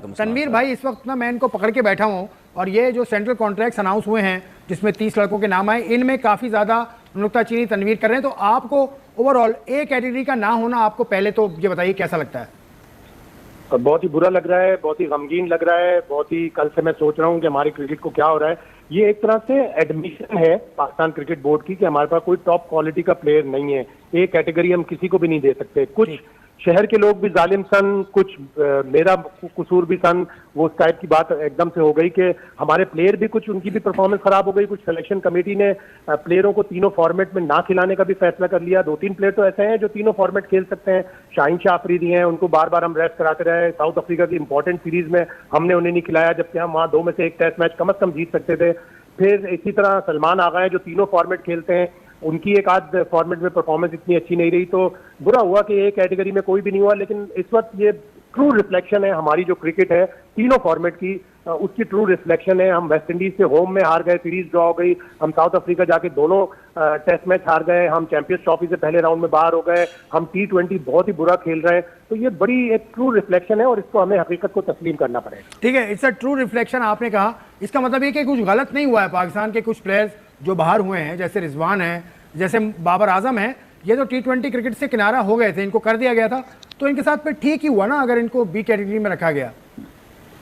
वालेकुम। तनवीर भाई, इस वक्त ना मैं इनको पकड़ के बैठा हूँ और ये जो सेंट्रल कॉन्ट्रैक्ट्स अनाउंस हुए हैं जिसमें 30 लड़कों के नाम आए, इनमें काफ़ी ज़्यादा नुक्ताचीनी तनवीर कर रहे हैं। तो आपको ओवरऑल ए कैटेगरी का ना होना, आपको पहले तो ये बताइए कैसा लगता है? बहुत ही बुरा लग रहा है, बहुत ही गमगीन लग रहा है, बहुत ही कल से मैं सोच रहा हूँ कि हमारी क्रिकेट को क्या हो रहा है। ये एक तरह से एडमिशन है पाकिस्तान क्रिकेट बोर्ड की कि हमारे पास कोई टॉप क्वालिटी का प्लेयर नहीं है। ए कैटेगरी हम किसी को भी नहीं दे सकते। कुछ शहर के लोग भी जालिम सन, कुछ मेरा कसूर भी सन, वो उस टाइप की बात एकदम से हो गई कि हमारे प्लेयर भी कुछ, उनकी भी परफॉर्मेंस खराब हो गई। कुछ सिलेक्शन कमेटी ने प्लेयरों को तीनों फॉर्मेट में ना खिलाने का भी फैसला कर लिया। 2-3 प्लेयर तो ऐसे हैं जो तीनों फॉर्मेट खेल सकते हैं। शाहीन शाह अफरीदी हैं, उनको बार बार हम रेस्ट कराते रहे। साउथ अफ्रीका की इंपॉर्टेंट सीरीज में हमने उन्हें नहीं खिलाया, जबकि हम वहाँ 2 में से 1 टेस्ट मैच कम से कम जीत सकते थे। फिर इसी तरह सलमान आगा हैं जो तीनों फॉर्मेट खेलते हैं, उनकी एक आध फॉर्मेट में परफॉर्मेंस इतनी अच्छी नहीं रही। तो बुरा हुआ कि एक कैटेगरी में कोई भी नहीं हुआ। लेकिन इस वक्त ये ट्रू रिफ्लेक्शन है हमारी जो क्रिकेट है तीनों फॉर्मेट की, उसकी ट्रू रिफ्लेक्शन है। हम वेस्ट इंडीज से होम में हार गए, सीरीज ड्रॉ हो गई। हम साउथ अफ्रीका जाके दोनों टेस्ट मैच हार गए। हम चैंपियंस ट्रॉफी से पहले राउंड में बाहर हो गए। हम T20 बहुत ही बुरा खेल रहे हैं। तो ये बड़ी एक ट्रू रिफ्लेक्शन है और इसको हमें हकीकत को तस्लीम करना पड़ेगा। ठीक है, इट्स अ ट्रू रिफ्लेक्शन आपने कहा। इसका मतलब ये कि कुछ गलत नहीं हुआ है। पाकिस्तान के कुछ प्लेयर्स जो बाहर हुए हैं, जैसे रिजवान है, जैसे बाबर आजम है, ये तो T20 क्रिकेट से किनारा हो गए थे, इनको कर दिया गया था। तो इनके साथ फिर ठीक ही हुआ ना अगर इनको बी कैटेगरी में रखा गया?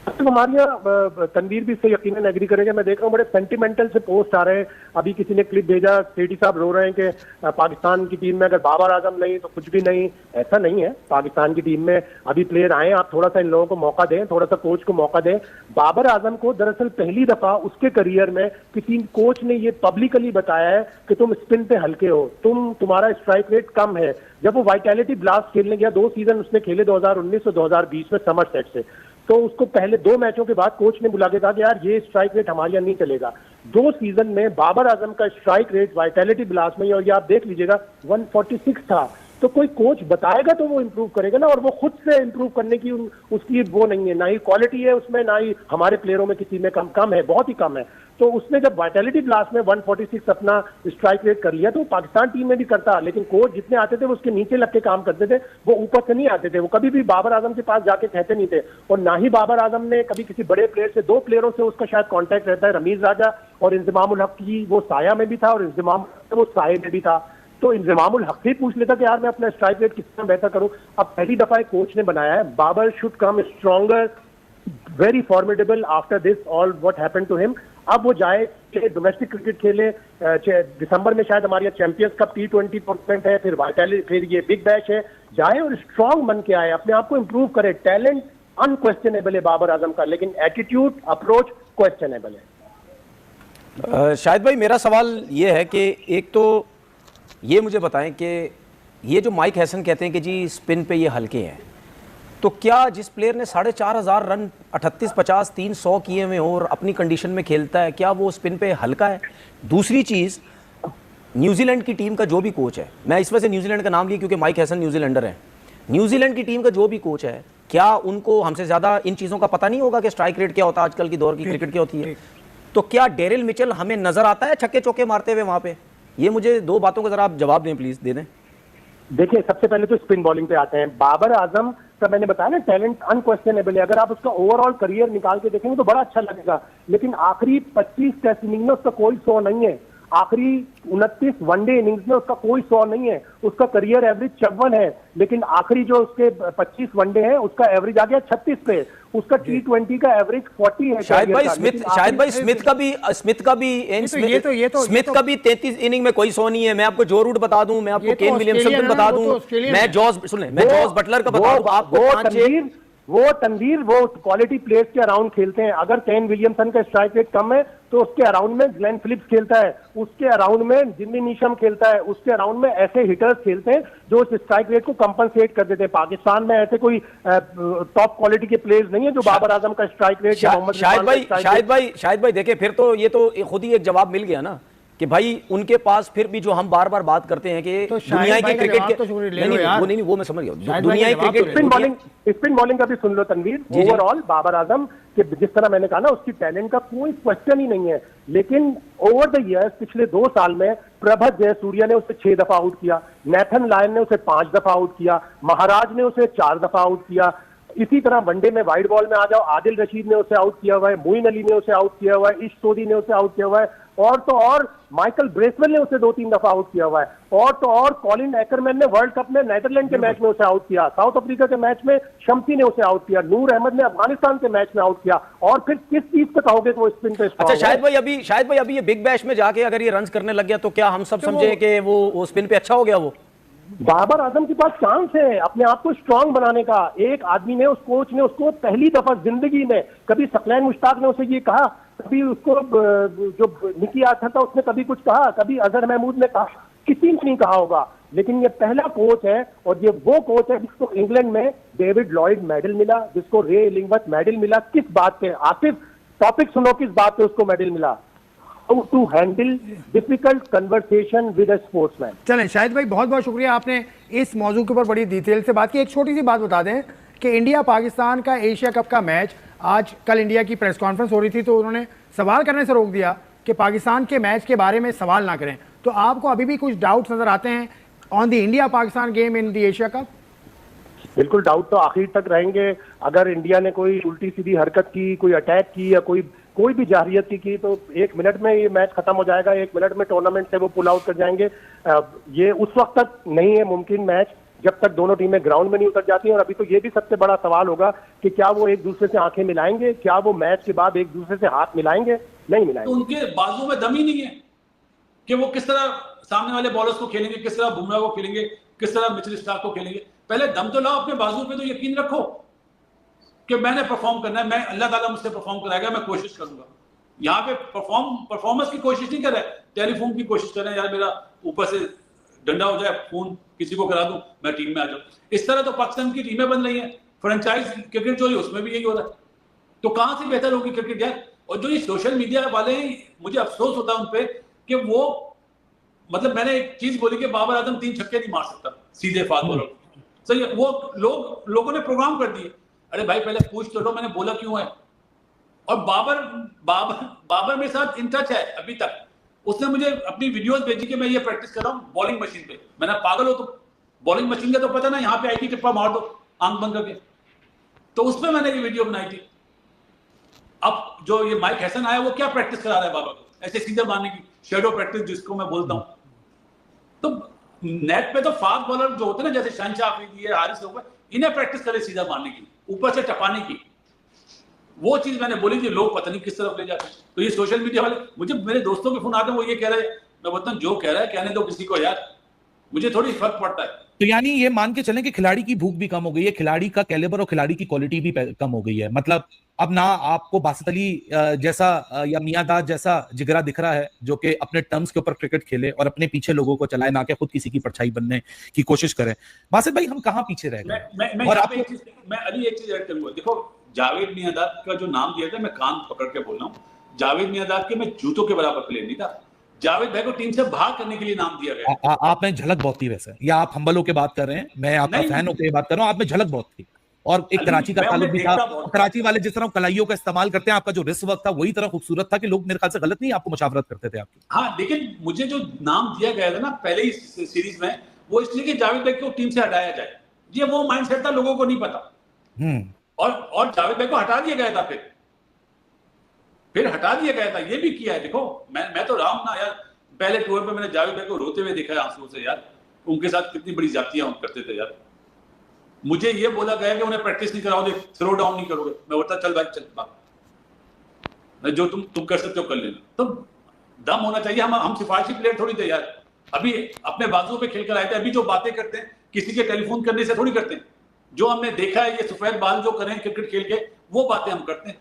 तो हमारे यहाँ तनवीर भी इससे यकीनन एग्री करेंगे। मैं देख रहा हूँ बड़े सेंटिमेंटल से पोस्ट आ रहे हैं। अभी किसी ने क्लिप भेजा, सेठी साहब रो रहे हैं कि पाकिस्तान की टीम में अगर बाबर आजम नहीं तो कुछ भी नहीं। ऐसा नहीं है। पाकिस्तान की टीम में अभी प्लेयर आए, आप थोड़ा सा इन लोगों को मौका दें, थोड़ा सा कोच को मौका दें। बाबर आजम को दरअसल पहली दफा उसके करियर में किसी कोच ने ये पब्लिकली बताया है कि तुम स्पिन पे हल्के हो, तुम्हारा स्ट्राइक रेट कम है। जब वो वाइटैलिटी ब्लास्ट खेलने गया, 2 सीजन उसने खेले 2019 और 2020 में समर सेट से, तो उसको पहले 2 मैचों के बाद कोच ने बुला के कहा कि यार ये स्ट्राइक रेट हमारे यहाँ नहीं चलेगा। 2 सीजन में बाबर आजम का स्ट्राइक रेट वाइटैलिटी ब्लास्ट में, और ये आप देख लीजिएगा, 146 था। तो कोई कोच बताएगा तो वो इंप्रूव करेगा ना, और वो खुद से इंप्रूव करने की उसकी वो नहीं है, ना ही क्वालिटी है उसमें, ना ही हमारे प्लेयरों में किसी में कम है, बहुत ही कम है। तो उसने जब वाइटैलिटी ब्लास्ट में 146 अपना स्ट्राइक रेट कर लिया तो पाकिस्तान टीम में भी करता, लेकिन कोच जितने आते थे वो उसके नीचे लग के काम करते थे, वो ऊपर से नहीं आते थे। वो कभी भी बाबर आजम के पास जाके कहते नहीं थे, और ना ही बाबर आजम ने कभी किसी बड़े प्लेयर से, 2 प्लेयरों से उसका शायद कॉन्टैक्ट रहता है, रमीज राजा और इंजमाम उल हक की। वो साया में भी था और इंजमाम वो साये में भी था। तो इंजमाम उल हक से पूछ लेता कि यार मैं अपना स्ट्राइक रेट किस तरह बेहतर करूं। अब पहली दफा एक कोच ने बनाया है, Babar should come stronger, very formidable after this all what happened to him. अब वो जाए, डोमेस्टिक क्रिकेट खेले, दिसंबर में शायद हमारे चैंपियंस कप T20 टूर्नामेंट है, फिर वाइटैलिटी, फिर ये बिग बैश है, जाए और स्ट्रांग बन के आए, अपने आप को इंप्रूव करे। टैलेंट अनक्वेश्चनेबल है बाबर आजम का, लेकिन एटीट्यूड, अप्रोच क्वेश्चनेबल है। शाहिद भाई, मेरा सवाल ये है कि एक तो ये मुझे बताएं कि ये जो माइक हैसन कहते हैं कि जी स्पिन पे ये हल्के हैं, तो क्या जिस प्लेयर ने 4,500 रन 38, 50, 300 किए हुए और अपनी कंडीशन में खेलता है, क्या वो स्पिन पे हल्का है? दूसरी चीज़, न्यूजीलैंड की टीम का जो भी कोच है, मैं इस वजह से न्यूजीलैंड का नाम लिया क्योंकि माइक हैसन न्यूजीलैंडर है, न्यूजीलैंड की टीम का जो भी कोच है, क्या उनको हमसे ज़्यादा इन चीज़ों का पता नहीं होगा कि स्ट्राइक रेट क्या होता है, आजकल की दौर की क्रिकेट क्या होती है? तो क्या डेरिल मिचेल हमें नजर आता है छक्के चौके मारते हुए वहाँ पे? ये मुझे 2 बातों का जरा आप जवाब दें, प्लीज़ दे दें। देखिए, सबसे पहले तो स्पिन बॉलिंग पे आते हैं। बाबर आजम का मैंने बताया ना, टैलेंट अनक्वेश्चनेबल है। अगर आप उसका ओवरऑल करियर निकाल के देखेंगे तो बड़ा अच्छा लगेगा, लेकिन आखिरी 25 टेस्ट इनिंग में उसका कोई 100 नहीं है। आखिरी 29 वनडे इनिंग्स में उसका कोई 100 नहीं है। उसका करियर एवरेज 54 है, लेकिन आखिरी जो उसके 25 वनडे हैं उसका एवरेज आ गया 36 पे। उसका T20 का एवरेज 40 है। शाहिद भाई स्मिथ का भी 33 इनिंग में कोई 100 नहीं है। मैं आपको जो रूट बता दूं, मैं आपको केन विलियमसन बता दूं, मैं जॉस बटलर का बता दूं आपको। वो तनवीर वो क्वालिटी प्लेयर्स के अराउंड खेलते हैं। अगर केन विलियमसन का स्ट्राइक रेट कम है तो उसके अराउंड में ग्लेन फिलिप्स खेलता है, उसके अराउंड में जिम्मी नीशम खेलता है, उसके अराउंड में ऐसे हिटर्स खेलते हैं जो उस स्ट्राइक रेट को कंपनसेट कर देते हैं। पाकिस्तान में ऐसे कोई टॉप क्वालिटी के प्लेयर्स नहीं है जो बाबर आजम का स्ट्राइक रेट। शाहिद भाई देखिए, फिर तो ये तो खुद ही एक जवाब मिल गया ना कि भाई उनके पास फिर भी जो हम बार बार बात करते हैं कि तो दुनिया के क्रिकेट के नहीं, वो मैं समझ गया। दुनिया की क्रिकेट स्पिन बॉलिंग का भी सुन लो तनवीर। ओवरऑल बाबर आजम के जिस तरह मैंने कहा ना, उसकी टैलेंट का कोई क्वेश्चन ही नहीं है, लेकिन ओवर द ईयर्स पिछले 2 साल में प्रभात जयसूर्या ने उसे 6 दफा आउट किया, नेथन लायन ने उसे 5 दफा आउट किया, महाराज ने उसे 4 दफा आउट किया, इसी तरह वनडे में वाइड बॉल में आ जाओ, आदिल रशीद ने उसे आउट किया हुआ है, मोइन अली ने उसे आउट किया हुआ है, इश सोदी ने उसे आउट किया हुआ है, और तो और माइकल ब्रेसवेल ने उसे 2-3 दफा आउट किया हुआ है, और तो और कॉलिन एकरमैन ने वर्ल्ड कप में नीदरलैंड के मैच में उसे आउट किया, साउथ अफ्रीका के मैच में शम्सी ने उसे आउट किया, नूर अहमद ने अफगानिस्तान के मैच में आउट किया, और फिर किस चीज पे कहोगे कि वो स्पिन पे अच्छा शाहिद भाई अभी ये बिग बैश में जाके अगर ये रन्स करने लग गया तो क्या हम सब समझे कि वो स्पिन पे अच्छा हो गया? वो बाबर आजम के पास चांस है अपने आप को स्ट्रांग बनाने का। एक आदमी ने, उस कोच ने उसको पहली दफा जिंदगी में, कभी सकलैन मुश्ताक ने उसे ये कहा, कभी उसको जो निकी आर्थर था उसने कभी कुछ कहा, कभी अजहर महमूद ने कहा, किसी ने नहीं कहा होगा, लेकिन ये पहला कोच है, और ये वो कोच है जिसको इंग्लैंड में डेविड लॉयड मेडल मिला, जिसको रे इलिंगवर्थ मेडल मिला। किस बात पे? आसिफ टॉपिक सुनो, किस बात पे उसको मेडल मिला? To handle difficult conversation with a sportsman. चलें शाहिद भाई, बहुत बहुत शुक्रिया, आपने इस मौजू के ऊपर बड़ी डिटेल से बात की। एक छोटी सी बात बता दें कि इंडिया पाकिस्तान का एशिया कप का मैच, आज कल इंडिया की प्रेस कॉन्फ्रेंस हो रही थी तो उन्होंने सवाल करने से रोक दिया कि पाकिस्तान के मैच के बारे में सवाल ना करें। तो आपको अभी भी कुछ डाउट्स नजर आते हैं on the India Pakistan game in the Asia cup? बिल्कुल डाउट तो आखिर तक रहेंगे। अगर इंडिया ने कोई उल्टी सीधी हरकत की, कोई अटैक की या कोई भी जाहिरियत की तो 1 मिनट में ये मैच खत्म हो जाएगा, 1 मिनट में टूर्नामेंट से वो पुल आउट कर जाएंगे। ये उस वक्त तक नहीं है मुमकिन मैच जब तक दोनों टीमें ग्राउंड में नहीं उतर जाती हैं। और अभी तो ये भी सबसे बड़ा सवाल होगा कि क्या वो एक दूसरे से आंखें मिलाएंगे, क्या वो मैच के बाद एक दूसरे से हाथ मिलाएंगे? नहीं मिलाएंगे। तो उनके बाजू में दम ही नहीं है कि वो किस तरह सामने वाले बॉलर्स को खेलेंगे, किस तरह बुमराह को खेलेंगे, किस तरह मिचेल स्टार्क को खेलेंगे। पहले दम तो लाओ अपने बाजू पे, तो यकीन रखो कि मैंने परफॉर्म करना है, मैं अल्लाह ताला मुझसे परफॉर्म कराएगा, मैं कोशिश करूंगा। यहाँ पे परफॉर्मेंस की कोशिश नहीं कर रहा है, टेलीफोन की कोशिश कर रहे हैं, यार मेरा ऊपर से डंडा हो जाए, फोन किसी को करा दूं, मैं टीम में आ जाऊं। इस तरह तो पाकिस्तान की टीमें बन रही हैं, फ्रेंचाइज क्रिकेट जो है उसमें भी यही हो रहा है। तो कहां से बेहतर होगी क्रिकेट यार? और जो ये सोशल मीडिया वाले हैं, मुझे अफसोस होता है उनपे कि वो, मतलब मैंने एक चीज बोली कि बाबर आजम 3 छक्के नहीं मार सकता सीधे फास्ट बॉलर, सही है। वो लोगों ने प्रोग्राम कर दिए। अरे भाई पहले पूछ तो लो मैंने बोला क्यों है। और बाबर मेरे साथ इन टच है अभी तक। उसने मुझे अपनी वीडियोस भेजी कि मैं ये प्रैक्टिस कर रहा हूँ बॉलिंग मशीन पे। मैंने पागल हो तो बॉलिंग मशीन का तो पता ना, यहाँ पे आईटी टिप्पा मार दो आंख बंद करके। तो उसमें मैंने ये वीडियो बनाई थी। अब जो ये माइक हैसन आया वो क्या प्रैक्टिस करा रहा है बाबर को, ऐसे सीधे मारने की, शेडो प्रैक्टिस जिसको मैं बोलता हूँ। तो नेट पे तो फास्ट बॉलर जो होते हैं ना, जैसे शहनशाह अफरीदी है, हारिस हो गए, इन्हें प्रैक्टिस करे सीधा मारने की, ऊपर से टपाने की। वो चीज मैंने बोली थी, लोग पता नहीं किस तरफ ले जाते हैं। तो ये सोशल मीडिया वाले, मुझे मेरे दोस्तों के फोन आते हैं, वो ये कह रहे हैं, मैं बोलता हूँ जो कह रहा है कहने दो किसी को यार, मुझे थोड़ी फर्क पड़ता है। तो यानी ये मान के चलें कि खिलाड़ी की भूख भी कम हो गई है, खिलाड़ी का कैलिबर और खिलाड़ी की क्वालिटी भी कम हो गई है। मतलब अब ना आपको बासित अली जैसा या मियांदाद जैसा जिगरा दिख रहा है जो कि अपने टर्म्स के ऊपर क्रिकेट खेले और अपने पीछे लोगों को चलाए, ना कि खुद किसी की परछाई बनने की कोशिश करे। बासित भाई हम कहाँ पीछे रह गए? मैं अली एक चीज ऐड करूंगा। देखो जावेद मियांदाद का जो नाम दिया था, मैं कान पकड़ के बोल रहा हूँ, जावेद मियांदाद के मैं जूतों के बराबर प्लेयर नहीं था। जावेद भाई को टीम से बाहर करने के लिए नाम दिया गया। आपने झलक बहुत थी वैसे, या आप हम्बल होकर बात कर रहे हैं? मैं आपका फैन होकर बात कर रहा हूँ। आप में झलक बहुत थी और एक कराची का ताल्लुक भी था। कराची वाले जिस तरह कलाइयों का इस्तेमाल करते हैं, आपका जो रिस्क वर्क था वही तरह खूबसूरत था कि लोग मेरे ख्याल से गलत नहीं आपको मुशावरत करते थे आपकी। हाँ, लेकिन मुझे जो नाम दिया गया था ना पहले ही सीरीज में, वो इसलिए कि जावेद भाई को टीम से हटाया जाए। ये वो माइंडसेट था, लोगों को नहीं पता। और जावेद भाई को हटा दिया गया था, फिर हटा दिया गया था। ये भी किया है। देखो मैं तो रहा हूं ना यार, पहले टूर पे मैंने जावेद भाई को रोते हुए देखा है आंसुओं से यार। उनके साथ कितनी बड़ी जातियां करते थे यार। मुझे ये बोला गया कि उन्हें प्रैक्टिस नहीं कराओगे, थ्रो डाउन नहीं करोगे। मैं बोलता चल भाई चल भाग, जो तुम कर सकते हो कर लेना। तो दम होना चाहिए। हम सिफारिशी प्लेयर थोड़ी थे यार। अभी अपने बाजुओं पे खेल कर आए थे। अभी जो बातें करते हैं किसी के टेलीफोन करने से थोड़ी करते हैं। जो हमने देखा है ये सफेद बाल जो करें क्रिकेट खेल के, वो बातें हम करते हैं।